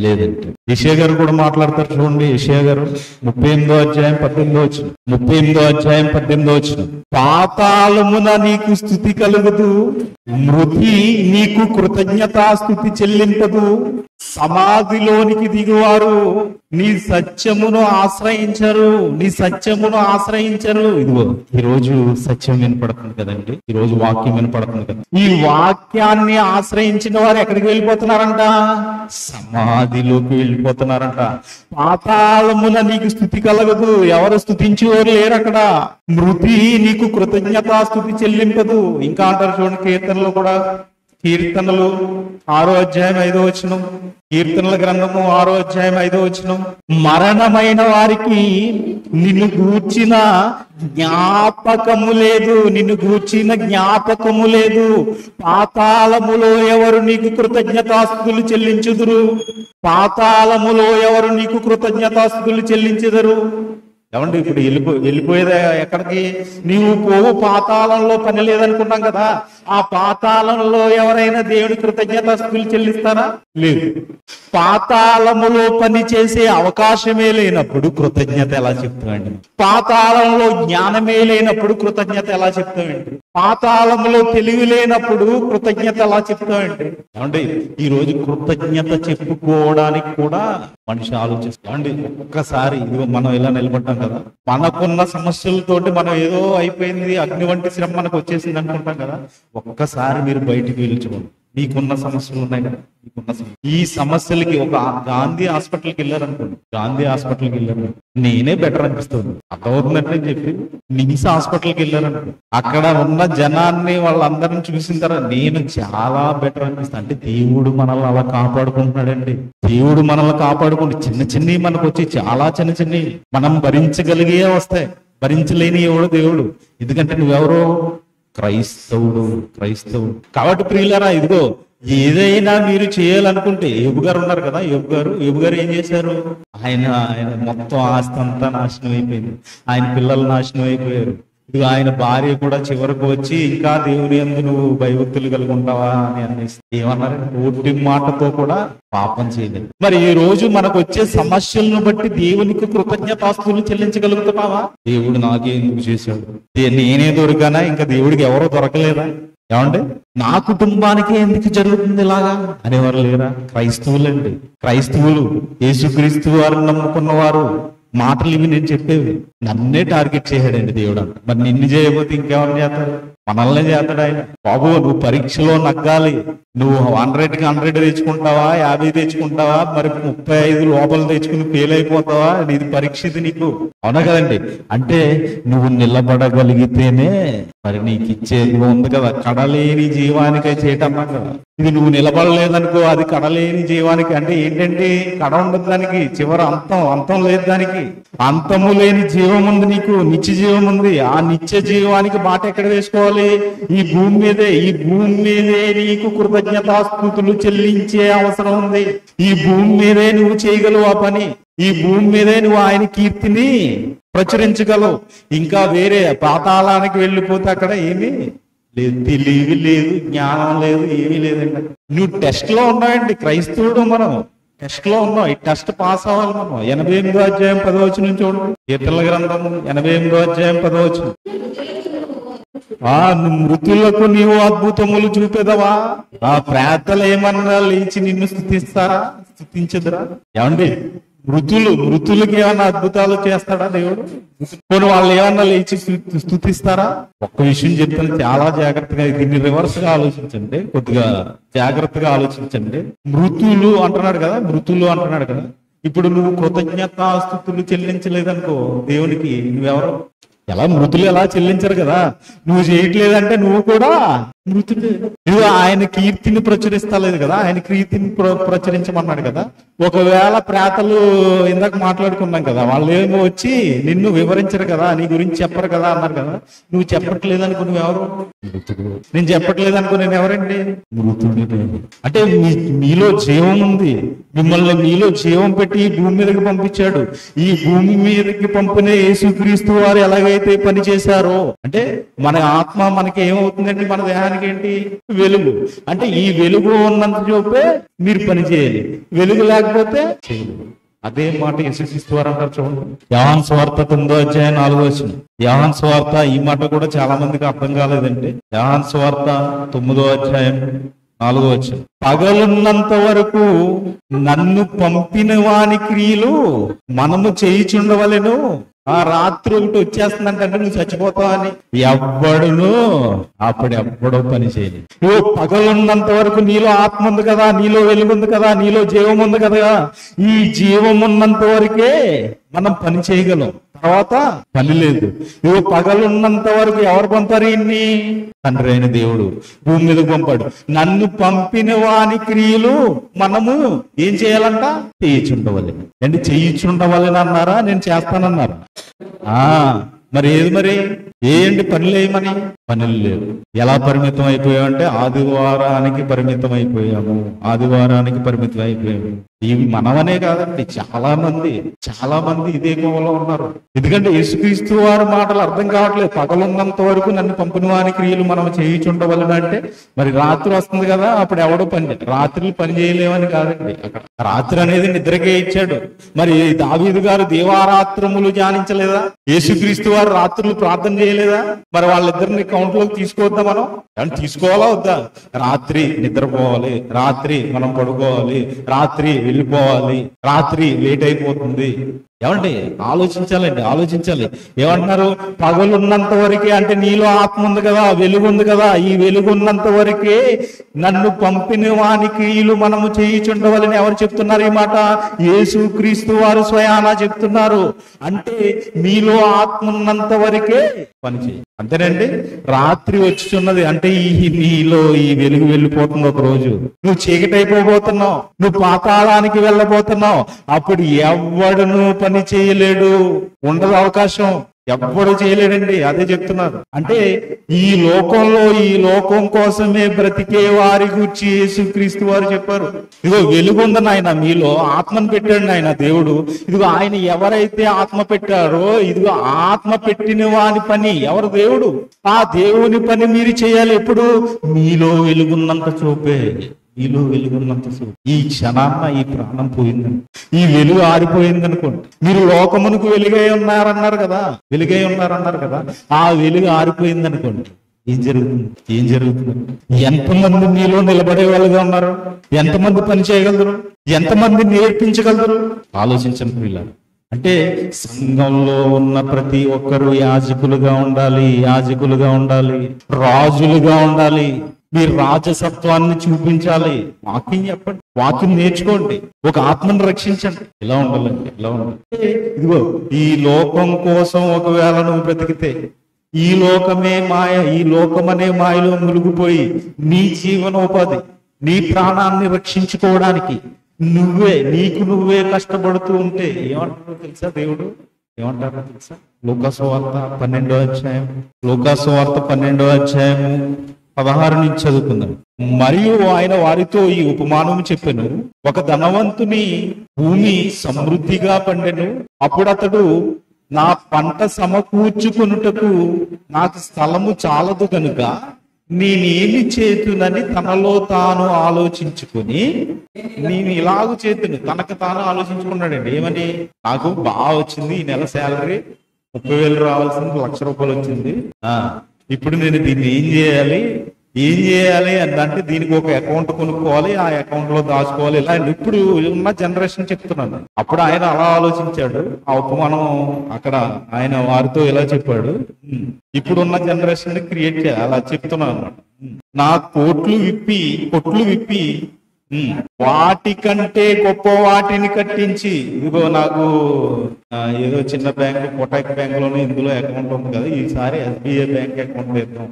Speaker 1: లేదంటే యెషయా గారు కూడా మాట్లాడతారు చూడండి. యెషయా గారు 38:18 పాతాళమున నీకు స్థుతి కలుగుదు, మృతి నీకు కృతజ్ఞతాస్తుతి చెల్లింపదు, సమాధిలోనికి దిగువారు నీ సత్యమును ఆశ్రయించరు. ఇదిగో ఈ రోజు సత్యం వినపడుతుంది కదండి, ఈ రోజు వాక్యం వినపడుతుంది కదా. ఈ వాక్యాన్ని ఆశ్రయించిన వారు ఎక్కడికి వెళ్ళిపోతున్నారంట? సమాధిలోకి వెళ్ళిపోతున్నారంట. పాతాళమున నీకు స్థుతి కలగదు, ఎవరు స్థుతించేవారు లేరు అక్కడ. మృతి నీకు కృతజ్ఞతాస్తుతి చెల్లింపదు. ఇంకా అంటారు చూడండి కీర్తనలో కూడా, కీర్తనలు 6:5 కీర్తనల గ్రంథము 6:5 మరణమైన వారికి నిన్ను గూర్చిన జ్ఞాపకము లేదు, పాతాళములో ఎవరు నీకు కృతజ్ఞతాస్తుతులు చెల్లించుదురు? ఏమండి ఇప్పుడు వెళ్ళిపోయేదా ఎక్కడికి? నీవు పోవు పాతాళంలో పని లేదనుకున్నాం కదా, ఆ పాతాళంలో ఎవరైనా దేవుడి కృతజ్ఞతాస్తుతులు చెల్లిస్తారా? లేదు. పాతాళములో పని చేసే అవకాశమే లేనప్పుడు కృతజ్ఞత ఎలా చెప్తామండి? పాతాళంలో జ్ఞానమే లేనప్పుడు కృతజ్ఞత ఎలా చెప్తామండి? పాతాళంలో తెలివి లేనప్పుడు కృతజ్ఞత ఎలా చెప్తామండి? ఏమండి ఈ రోజు కృతజ్ఞత చెప్పుకోవడానికి కూడా మనిషి ఆలోచిస్తామండి. ఒక్కసారి ఇదిగో మనం ఇలా నిలబడ్డాం కదా, మనకున్న సమస్యలతోటి మనం ఏదో అయిపోయింది, అగ్ని వంటి శ్రమ మనకు వచ్చేసింది అనుకుంటాం కదా. ఒక్కసారి మీరు బయటికి వెళ్ళి చూడండి, మీకున్న సమస్యలు ఉన్నాయి కదా, ఈ సమస్యలకి ఒక గాంధీ హాస్పిటల్కి వెళ్ళారనుకోండి, నేనే బెటర్ అనిపిస్తుంది, అర్థమవుతుందంటే చెప్పి నిమ్స్ హాస్పిటల్కి వెళ్ళారనుకో, అక్కడ ఉన్న జనాన్ని వాళ్ళందరిని చూసిన తర్వాత నేను చాలా బెటర్ అనిపిస్తుంది. అంటే దేవుడు మనల్ని అలా కాపాడుకుంటున్నాడండి. దేవుడు మనల్ని కాపాడుకుంటే చిన్న చిన్నవి మనకు వచ్చి, చాలా చిన్న చిన్నవి మనం భరించగలిగే వస్తాయి, భరించలేని ఎవడు దేవుడు. ఎందుకంటే నువ్వెవరో క్రైస్తవుడు. కాబట్టి ప్రియులారా, ఇదిగో ఏదైనా మీరు చేయాలనుకుంటే, యోబు గారు ఉన్నారు కదా, యోబు గారు ఏం చేశారు? ఆయన మొత్తం ఆస్తి అంతా నాశనం అయిపోయింది, ఆయన పిల్లలు నాశనం అయిపోయారు. ఇదిగో ఆయన భార్య కూడా చివరకు వచ్చి, ఇంకా దేవుని యందు నువ్వు భయభక్తులు కలిగి ఉంటావా అని అనేసి ఏమన్నారు? నోటి మాటతో కూడా పాపం చేయలేదు. మరి ఈ రోజు మనకు వచ్చే సమస్యలను బట్టి దేవునికి కృతజ్ఞతాస్తుతులు చెల్లించగలుగుతున్నావా? దేవుడు నాకే ఎందుకు చేశాడు, నేనే దొరికానా, ఇంకా దేవుడికి ఎవరో దొరకలేదా? ఏమండి నా కుటుంబానికి ఎందుకు జరుగుతుంది ఇలాగా అనేవారు లేరా? క్రైస్తవులు యేసుక్రీస్తు వారిని నమ్ముకున్నవారు మాటలు ఇవి నేను చెప్పేవి. నన్నే టార్గెట్ చేయడండి దేవుడు అంట. మరి నిన్ను చేయబోతే ఇంకెవరు చేస్తారు? మనల్నే చేస్తాడు ఆయన. బాబు నువ్వు పరీక్షలో నగ్గాలి, నువ్వు 100కి 100 తెచ్చుకుంటావా, 50 తెచ్చుకుంటావా, మరి 35 లోపల తెచ్చుకుని ఫెయిల్ అయిపోతావా, ఇది పరీక్ష ఇది నీకు. అవునా కదండి? అంటే నువ్వు నిలబడగలిగితేనే మరి నీకు ఇచ్చేది ఉంది కదా, కడలేని జీవానికై చేయటమ్మా కదా. ఇది నువ్వు నిలబడలేదనుకో, అది కడలేని జీవానికి. అంటే ఏంటంటే కడ ఉండదు దానికి, చివరి అంతం లేదు దానికి. అంతము లేని జీవం ఉంది నీకు, నిత్య జీవం ఉంది. ఆ నిత్య జీవానికి బాట ఎక్కడ వేసుకోవాలి? ఈ భూమి మీదే. ఈ భూమి మీదే నీకు కృతజ్ఞతాస్తుతులు చెల్లించే అవసరం ఉంది. ఈ భూమి మీదే నువ్వు చేయగలవు ఆ పని. ఈ భూమి మీదే నువ్వు ఆయన కీర్తిని ప్రచురించగలవు. ఇంకా వేరే పాతాళానికి వెళ్ళిపోతే అక్కడ ఏమీ లేదు, తెలివి లేదు, జ్ఞానం లేదు, ఏమీ లేదండి. నువ్వు టెస్ట్ లో ఉన్నావండి, క్రైస్తవుడు మనం టెస్ట్ లో ఉన్నాం. ఈ టెస్ట్ పాస్ అవ్వాలి మనం. 88వ అధ్యాయం 10వ వచనం చూడండి. కీర్తనల గ్రంథము 88వ అధ్యాయం 10వ వచనం. మృతులకు నీవు అద్భుతములు చూపెదవా? ఆ ప్రేతలు ఏమన్నా లేచి నిన్ను స్తుతించదురా? ఏమండి, మృతులకి ఏమన్నా అద్భుతాలు చేస్తాడా దేవుడు? కొన్ని వాళ్ళు ఏమన్నా లేచి స్తుతిస్తారా? ఒక్క విషయం చెప్తాను, చాలా జాగ్రత్తగా దీన్ని రివర్స్ గా ఆలోచించండి, కొద్దిగా జాగ్రత్తగా ఆలోచించండి. మృతులు అంటున్నాడు కదా. ఇప్పుడు నువ్వు కృతజ్ఞతాస్తుతులు చెల్లించలేదనుకో దేవునికి, నువ్వెవరు? మృతులు ఎలా చెల్లించరు కదా, నువ్వు చేయట్లేదంటే నువ్వు కూడా మృతుడే. నువ్వు ఆయన కీర్తిని ప్రచురిస్తలేదు కదా, ఆయన కీర్తిని ప్రచురించమన్నాడు కదా. ఒకవేళ ప్రేతలు ఇందాక మాట్లాడుకున్నాం కదా, వాళ్ళు ఏమో వచ్చి నిన్ను వివరించరు కదా, నీ గురించి చెప్పరు కదా అన్నారు కదా. నువ్వు చెప్పట్లేదనుకో నువ్వెవరు? మృతుడు. నేను చెప్పట్లేదనుకో నేను ఎవరండి? మృతుడిని. అంటే మీలో జీవం ఉంది, మిమ్మల్ని మీలో జీవం పెట్టి ఈ భూమి మీదకి పంపించాడు. ఈ భూమి మీదకి పంపిన యేసుక్రీస్తు వారు ఎలాగైతే పని చేశారో, అంటే మన ఆత్మ మనకి ఏమవుతుందండి? మన దేహానికి ఏంటి? వెలుగు. అంటే ఈ వెలుగు ఉన్నంత చూపే మీరు పని చేయాలి, వెలుగు లేకపోతే చేయలేదు. అదే మాట యేసుక్రీస్తు వారు అంటారు చూడండి. యోహాను సువార్త 9వ అధ్యాయం 4వ వచనం. యోహాను సువార్త, ఈ మాట కూడా చాలా మందికి అర్థం కాలేదండి. యోహాను సువార్త 9వ అధ్యాయం 4వ వచనం. పగలున్నంత వరకు నన్ను పంపిన వాని క్రియలు మనము చేయుచుండవలెను. ఆ రాత్రి ఒకటి వచ్చేస్తుందంటే నువ్వు చచ్చిపోతావు అని ఎవ్వడును అప్పుడెప్పుడో పని చేయలేదు. నువ్వు పగలున్నంత వరకు నీలో ఆత్మ ఉంది కదా, నీలో వెలుగు ఉంది కదా, నీలో జీవం ఉంది కదా. ఈ జీవం ఉన్నంత వరకే మనం పని చేయగలం, తర్వాత పని లేదు. నువ్వు పగలున్నంత వరకు ఎవరు పంపారు? ఇన్ని తండ్రి అయిన దేవుడు భూమి మీదకు పంపాడు. నన్ను పంపిన వాని క్రియలు మనము ఏం చేయాలంట? చేయించుండవాలి. అంటే చేయించుండవాలని అన్నారా? నేను చేస్తానన్నారా? మరి ఏది మరి ఏంటి? పనులు ఏమని? పనులు లేవు. ఎలా పరిమితం అయిపోయామంటే ఆదివారానికి పరిమితం అయిపోయాము. ఇవి మనమనే కాదండి, చాలా మంది ఇదే కోవలో ఉన్నారు. ఎందుకంటే యేసుక్రీస్తు వారి మాటలు అర్థం కావట్లేదు. పగలున్నంత వరకు నన్ను పంపిన వాని క్రియలు మనం చేయించుండవలన అంటే మరి రాత్రి వస్తుంది కదా, అప్పుడు ఎవడో రాత్రులు పని చేయలేమని కాదండి. అక్కడ రాత్రి అనేది నిద్రకే ఇచ్చాడు. మరి దావీదు గారు దేవారాత్రములు ధ్యానించలేదా? యేసుక్రీస్తు వారు రాత్రులు ప్రార్థన చేయలేదా? మరి వాళ్ళిద్దరిని కౌంట్ లోకి తీసుకోవద్దా? మనం తీసుకోవాలా వద్దా? రాత్రి నిద్రపోవాలి, రాత్రి మనం పడుకోవాలి, రాత్రి వెళ్ళిపోవాలి, రాత్రి లేట్ అయిపోతుంది. ఏమండి ఆలోచించాలి. ఏమంటున్నారు? పగలున్నంత వరకే, అంటే నీలో ఆత్మ ఉంది కదా, వెలుగు ఉంది కదా, ఈ వెలుగున్నంత వరకే నన్ను పంపిన వాని క్రియలు మనము చేయుచుండవలని ఎవరు చెప్తున్నారు ఈ మాట? యేసుక్రీస్తు వారు స్వయానా చెప్తున్నారు. అంటే మీలో ఆత్మ ఉన్నంత వరకే పని చేయి, అంతేనండి. రాత్రి వచ్చుచున్నది అంటే నీలో ఈ వెలుగు వెళ్ళిపోతుంది. ఒక రోజు నువ్వు చీకటి అయిపోబోతున్నావు, నువ్వు పాతాళానికి వెళ్ళబోతున్నావు. అప్పుడు ఎవడును పని చేయలేడు, ఉండదు అవకాశం, ఎవ్వడు చేయలేడండి. అదే చెప్తున్నారు. అంటే ఈ లోకం కోసమే బ్రతికే వారి గురించి యేసుక్రీస్తు వారు చెప్పారు. ఇదిగో వెలుగుంది నాయన, మీలో ఆత్మను పెట్టాడు నాయన దేవుడు. ఇదిగో ఆయన ఎవరైతే ఆత్మ పెట్టారో, ఇదిగో ఆత్మ పెట్టిన వాని పని ఎవరు? దేవుడు. ఆ దేవుని పని మీరు చేయాలి. ఎప్పుడు? మీలో వెలుగున్నంత చూపే, మీలో వెలుగున్నంత చూపు. ఈ క్షణాన్న ఈ ప్రాణం పోయిందని, ఈ వెలుగు ఆరిపోయింది అనుకోండి. మీరు లోకమునకు వెలుగై ఉన్నారన్నారు కదా, ఆ వెలుగు ఆరిపోయింది అనుకోండి. ఏం జరుగుతుంది? ఎంతమంది మీలో నిలబడే వాళ్ళుగా ఉన్నారు? ఎంతమంది పని చేయగలరు? ఎంతమంది నేర్పించగలరు? ఆలోచించండి పిల్లలు. అంటే సంఘంలో ఉన్న ప్రతి ఒక్కరు యాజకులుగా ఉండాలి, యాజకులుగా ఉండాలి, రాజులుగా ఉండాలి. మీ రాజసత్వాన్ని చూపించాలి. వాక్యం చెప్పండి, వాక్యం నేర్చుకోండి, ఒక ఆత్మను రక్షించండి. ఇలా ఉండాలండి, ఇలా ఉండాలి. ఇదిగో ఈ లోకం కోసం ఒకవేళ నువ్వు బ్రతికితే, ఈ లోకమే మాయ, ఈ లోకమనే మాయలో మునిగిపోయి నీ జీవనోపాధి, నీ ప్రాణాన్ని రక్షించుకోవడానికి నీకు నువ్వే కష్టపడుతూ ఉంటే ఏమంటారో తెలుసా? దేవుడు ఏమంటారో తెలుసా? లూకాసు వార్త 12వ అధ్యాయం, లూకాసు వార్త 12వ అధ్యాయము 16 నుంచి చదువుకుందాం. మరియు ఆయన వారితో ఈ ఉపమానం చెప్పెను. ఒక ధనవంతుని భూమి సమృద్ధిగా పండెను. అప్పుడు అతడు, నా పంట సమకూర్చుకొనుటకు నాకు స్థలము చాలదు కనుక నేనేమి చేతునని తనలో తాను ఆలోచించుకుని, నేను ఇలాగ చేతును తనకు తాను ఆలోచించుకున్నాడండి. ఏమని? నాకు బాగా వచ్చింది, ఈ నెల శాలరీ 30,000 రావాల్సింది, 1,00,000 రూపాయలు వచ్చింది. ఇప్పుడు నేను దీన్ని ఏం చేయాలి అంటే దీనికి ఒక అకౌంట్ కొనుక్కోవాలి, ఆ అకౌంట్ లో దాచుకోవాలి. ఇలా ఇప్పుడు ఉన్న జనరేషన్ చెప్తున్నాను. అప్పుడు ఆయన అలా ఆలోచించాడు. ఆ ఉపమానం అక్కడ ఆయన వారితో ఇలా చెప్పాడు. ఇప్పుడున్న జనరేషన్ ని క్రియేట్ చేయాలి, అలా చెప్తున్నాను అనమాట. నా కొట్లు విప్పి వాటికంటే గొప్ప వాటిని కట్టించి, ఇదిగో నాకు ఏదో చిన్న బ్యాంకు కోటాక్ బ్యాంక్ లోనే ఇందులో అకౌంట్ ఉంది కదా, ఈసారి SBI బ్యాంక్ అకౌంట్ వేద్దాం.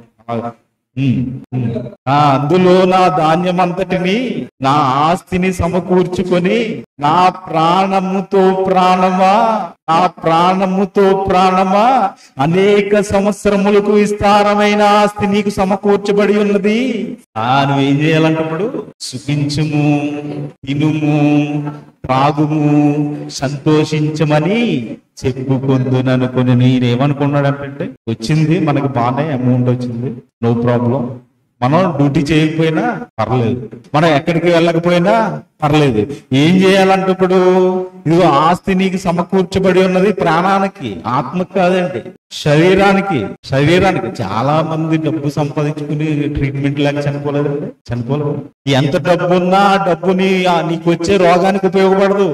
Speaker 1: అందులో నా ధాన్యమంతటిని, నా ఆస్తిని సమకూర్చుకొని, నా ప్రాణముతో ప్రాణమా అనేక సంవత్సరములకు విస్తారమైన ఆస్తి నీకు సమకూర్చబడి ఉన్నది. నువ్వేం చేయాలంటప్పుడు సుఖించుము, తినుము, త్రాగుము, సంతోషించమని చెప్పుకుందుననుకుని. నేనేమనుకున్నాడంటే, వచ్చింది మనకు బాగానే అమౌంట్ వచ్చింది, నో ప్రాబ్లం. మనం డ్యూటీ చేయకపోయినా పర్లేదు, మనం ఎక్కడికి వెళ్ళకపోయినా పర్లేదు. ఏం చేయాలంటే ఇప్పుడు ఇదిగో ఆస్తి నీకు సమకూర్చబడి ఉన్నది ప్రాణానికి, ఆత్మకు కాదండి, శరీరానికి. చాలా మంది డబ్బు సంపాదించుకుని ట్రీట్మెంట్ లేక చనిపోలేదు. ఎంత డబ్బు ఉన్నా డబ్బుని నీకు వచ్చే రోగానికి ఉపయోగపడదు.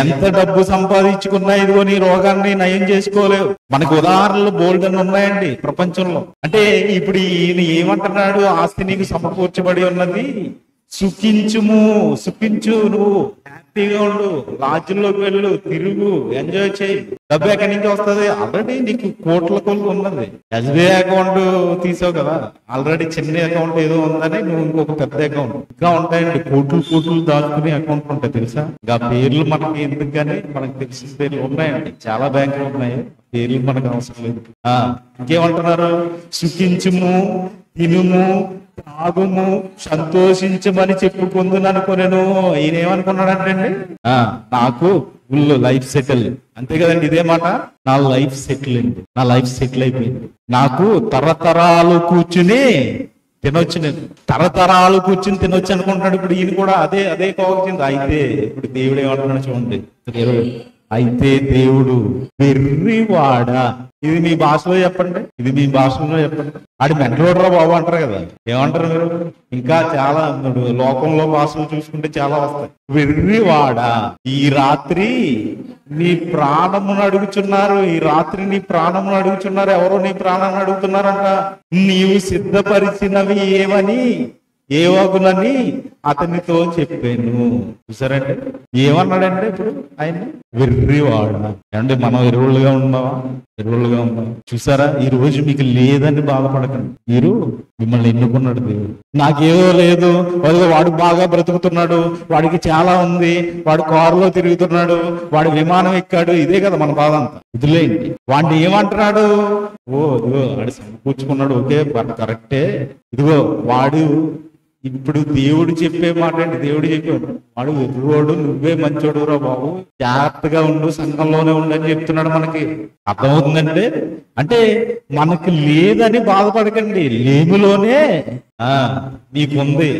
Speaker 1: ఎంత డబ్బు సంపాదించుకున్నా ఇదిగో నీ రోగాన్ని నయం చేసుకోలేవు. మనకు ఉదాహరణలు బోల్డ్ అని ఉన్నాయండి ప్రపంచంలో. అంటే ఇప్పుడు ఈయన ఏమంటున్నాడు? ఆస్తి నీకు సమకూర్చబడి ఉన్నది, సుఖించు, నువ్వు హ్యాపీగా ఉండు, లాడ్జ్లోకి వెళ్ళు, తిరుగు, ఎంజాయ్ చేయి. డబ్బు ఎక్కడి నుంచి వస్తుంది? ఆల్రెడీ నీకు కోట్ల కొలు ఉన్నది. SBI అకౌంట్ తీసావు కదా, ఆల్రెడీ చిన్న అకౌంట్ ఏదో ఉందని నువ్వు ఇంకొక పెద్ద అకౌంట్ ఇంకా ఉంటాయండి. కోట్లు దాచుకునే అకౌంట్ ఉంటాయి తెలుసా? ఇంకా పేర్లు మనకి ఎందుకు కానీ మనకు తెలిసిన పేర్లు ఉన్నాయండి, చాలా బ్యాంకులు ఉన్నాయి, పేర్లు మనకు అవసరం లేదు. ఇంకేమంటున్నారు? సుఖించుము, తినుము, తాగుము, సంతోషించమని చెప్పుకుందుననుకునేను. ఈయన ఏమనుకున్నాడంటే, నాకు ఫుల్ లైఫ్ సెటిల్, అంతే కదండి. ఇదే మాట, నా లైఫ్ సెటిల్ అయింది, నా లైఫ్ సెటిల్ అయిపోయింది, నాకు తరతరాలు కూర్చుని తినొచ్చు అనుకుంటాడు. ఇప్పుడు ఈయన కూడా అదే కోవచ్చింది. అయితే ఇప్పుడు దేవుడు ఏమంటున్నాడు చూడండి, అయితే దేవుడు వెర్రివాడా. ఇది మీ భాషలో చెప్పండి, ఆడి మెంటలోడరా బాబు అంటారు కదా, ఏమంటారు మీరు? ఇంకా చాలా లోకంలో భాషలు చూసుకుంటే చాలా వస్తాయి. వెర్రివాడా, ఈ రాత్రి నీ ప్రాణమును అడుగుచున్నారు, ఎవరో నీ ప్రాణాన్ని అడుగుతున్నారంట. నీవు సిద్ధపరిచినవి ఏవగునని అతనితో చెప్పాను. చూసారంటే ఏమన్నాడంటే ఇప్పుడు ఆయన వెర్రివాడా. అంటే మనం ఎరువులుగా ఉన్నావా? చూసారా? ఈ రోజు మీకు లేదని బాధపడకండి. మిమ్మల్ని ఎన్నుకున్నాడు దేవుడు. నాకేదో లేదు, వాడు బాగా బ్రతుకుతున్నాడు, వాడికి చాలా ఉంది, వాడు కారులో తిరుగుతున్నాడు, వాడు విమానం ఎక్కాడు, ఇదే కదా మన బాధ అంతా. వదిలేయండి. వాడిని ఏమంటున్నాడు? ఇదిగో వాడు సమకూర్చుకున్నాడు, ఓకే కరెక్టే. ఇదిగో వాడు ఇప్పుడు దేవుడు చెప్పే మాట అండి. దేవుడు చెప్పాడు, వాడు ఎదురోడు, నువ్వే మంచోడు రా బాబు, జాగ్రత్తగా ఉండు, సంఘంలోనే ఉండు అని చెప్తున్నాడు. మనకి అర్థమవుతుందంటే, అంటే మనకు లేదని బాధపడకండి, లేమిలోనే నీకుంది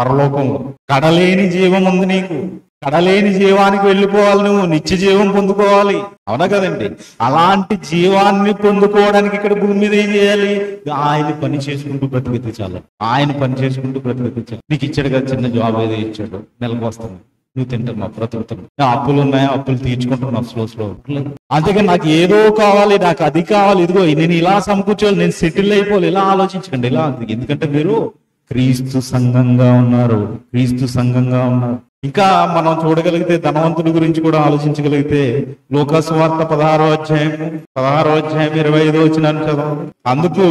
Speaker 1: పరలోకం, కడలేని జీవం ఉంది నీకు. కడలేని జీవానికి వెళ్ళిపోవాలి, నువ్వు నిత్య జీవం పొందుకోవాలి. అవునా కదండి? అలాంటి జీవాన్ని పొందుకోవడానికి ఇక్కడ భూమి మీద ఏం చేయాలి? ఆయన పని చేసుకుంటూ బ్రతికితే చాలు. నీకు ఇచ్చాడు కదా చిన్న జాబ్, ఏదో ఇచ్చాడు, నెలకు వస్తుంది, నువ్వు తింటున్నావు, బ్రతుకుతున్నావు. అప్పులు ఉన్నాయా, అప్పులు తీర్చుకుంటున్నావు స్లో. అంతేకాని నాకు ఏదో కావాలి, నాకు అది కావాలి, ఇదిగో నేను ఇలా సమకూర్చోవాలి, నేను సెటిల్ అయిపోవాలి, ఇలా ఆలోచించకండి. ఇలా ఎందుకంటే మీరు క్రీస్తు సంఘంగా ఉన్నారు. ఇంకా మనం చూడగలిగితే ధనవంతుడి గురించి కూడా ఆలోచించగలిగితే లూకా సువార్త 16వ అధ్యాయం 25వ వచనాన్ని చదవండి. అందుకు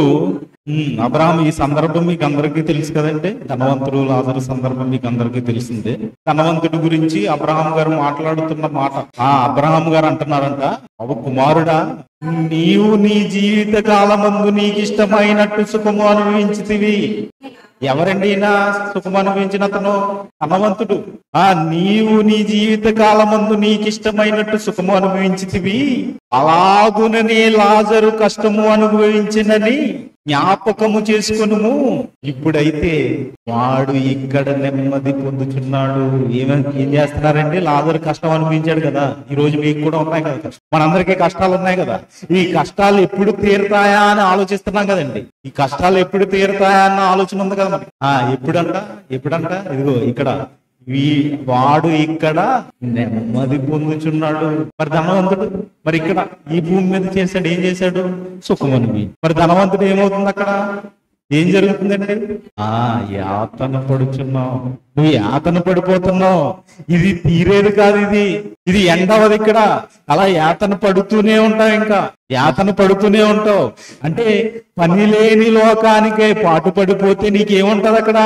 Speaker 1: అబ్రహాం, ఈ సందర్భం మీకు అందరికీ తెలుసు కదంటే, ధనవంతుడు లాజరు సందర్భం మీకు అందరికీ తెలిసిందే. ధనవంతుడి గురించి అబ్రహాం గారు మాట్లాడుతున్న మాట, అబ్రహాం గారు అంటున్నారంట, అవు కుమారుడా, నీవు నీ జీవిత కాలమందు నీకు ఇష్టమైనట్టు సుఖము అనుభవించితివి. ఎవరండి నా సుఖం అనుభవించిన అతను? ధనవంతుడు. నీవు నీ జీవిత కాలమందు నీకు ఇష్టమైనట్టు సుఖము అనుభవించితివి, అలాగుననే లాజరు కష్టము అనుభవించినని జ్ఞాపకము చేసుకొనుము. ఇప్పుడైతే వాడు ఇక్కడ నెమ్మది పొందుచున్నాడు. ఏం చేస్తున్నారండి? లాజరు కష్టం అనుభవించాడు కదా. ఈ రోజు మీకు కూడా ఉన్నాయి కదా కష్టం, మనందరికీ కష్టాలు ఉన్నాయి కదా. ఈ కష్టాలు ఎప్పుడు తీరుతాయా అని ఆలోచిస్తున్నాం కదండి. ఈ కష్టాలు ఎప్పుడు తీరుతాయా అన్న ఆలోచన ఉంది కదా మనకి. ఎప్పుడంట ఇదిగో ఇక్కడ వాడు ఇక్కడ నెమ్మది పొందుచున్నాడు. మరి ధనవంతుడు మరి ఇక్కడ ఈ భూమి మీద చేశాడు, ఏం చేశాడు? సుఖమని. మరి ధనవంతుడు ఏమవుతుంది అక్కడ? ఏం జరుగుతుందండి? యాతన పడుచున్నావు, నువ్వు యాతన పడిపోతున్నావు. ఇది తీరేది కాదు, ఇది ఎండవది ఇక్కడ. అలా యాతన పడుతూనే ఉంటావు, ఇంకా యాతన పడుతూనే ఉంటావు. అంటే పని లేని లోకానికే పాటు పడిపోతే నీకేముంటది అక్కడ?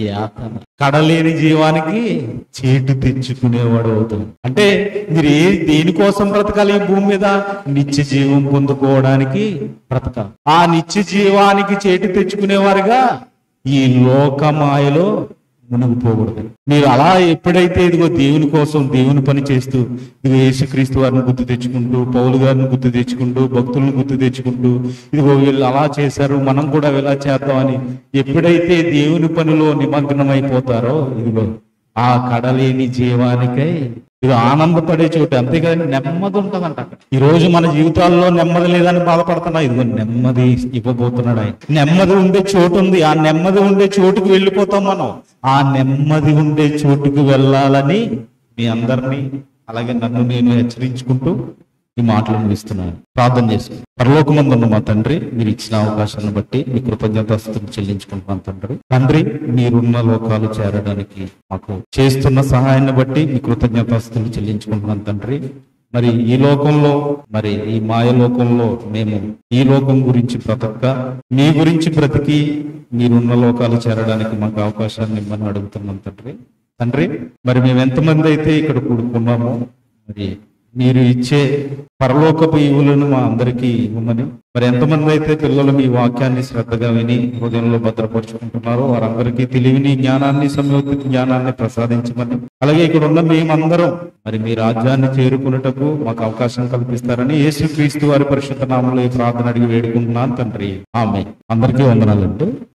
Speaker 1: యాతన. కడలేని జీవానికి చేటు తెచ్చుకునేవాడు అవుతాడు. అంటే మీరు దేనికోసం బ్రతకాలి ఈ భూమి మీద? నిత్య జీవం పొందుకోవడానికి బ్రతకాలి. ఆ నిత్య జీవానికి చేటు తెచ్చుకునేవారుగా ఈ లోకమాయలో మునిగిపోకూడదు. మీరు అలా ఎప్పుడైతే ఇదిగో దేవుని కోసం దేవుని పని చేస్తూ ఇదిగో యేసుక్రీస్తు వారిని గుర్తు తెచ్చుకుంటూ, పౌలు గారిని గుర్తు తెచ్చుకుంటూ, భక్తులను గుర్తు తెచ్చుకుంటూ, ఇదిగో వీళ్ళు అలా చేశారు మనం కూడా ఇలా చేద్దామని ఎప్పుడైతే దేవుని పనిలో నిమగ్నమైపోతారో, ఇదిగో ఆ కడలేని జీవానికై ఇది ఆనందపడే చోటు. అంతేకాని నెమ్మది ఉంటుందంట అక్కడ. ఈ రోజు మన జీవితాల్లో నెమ్మది లేదని బాధపడుతున్నా, ఇదిగో నెమ్మది ఇవ్వబోతున్నాడు ఆయన. నెమ్మది ఉండే చోటు ఉంది. ఆ నెమ్మది ఉండే చోటుకు వెళ్ళిపోతాం మనం. ఆ నెమ్మది ఉండే చోటుకు వెళ్ళాలని మీ అందరినీ, అలాగే నన్ను నేను హెచ్చరించుకుంటూ ఈ మాటలు ముగిస్తున్నాను. ప్రార్థన చేసుకుని, పరలోకమందున్న మా తండ్రి, మీరు ఇచ్చిన అవకాశాన్ని బట్టి మీ కృతజ్ఞతాస్తుతులు చెల్లించుకుంటున్నాను తండ్రి. తండ్రి, మీరున్న లోకాలు చేరడానికి మాకు చేస్తున్న సహాయాన్ని బట్టి మీ కృతజ్ఞతాస్తుతులు చెల్లించుకుంటున్నాను తండ్రి. మరి ఈ లోకంలో, మరి ఈ మాయ లోకంలో మేము ఈ లోకం గురించి బ్రతక మీ గురించి బ్రతికి మీరున్న లోకాలు చేరడానికి మాకు అవకాశాన్ని ఇవ్వని అడుగుతున్నాం తండ్రి. మరి మేము ఎంతమంది అయితే ఇక్కడ కూడుకున్నామో, మరి మీరు ఇచ్చే పరలోకపు ఈవులను మా అందరికీ ఇవ్వమని, మరి ఎంతమంది అయితే పిల్లలు మీ వాక్యాన్ని శ్రద్ధగా విని హృదయంలో భద్రపరుచుకుంటున్నారో వారందరికీ తెలివిని, జ్ఞానాన్ని, సమయోచిత జ్ఞానాన్ని ప్రసాదించమని, అలాగే ఇక్కడ ఉన్న మేమందరం మరి మీ రాజ్యాన్ని చేరుకున్నటకు మాకు అవకాశం కల్పిస్తారని యేసుక్రీస్తు వారి పరిశుద్ధ నామములో ఈ ప్రార్థన అడిగి వేడుకుంటున్నాను తండ్రి. ఆమేన్. అందరికీ వందనాలండి.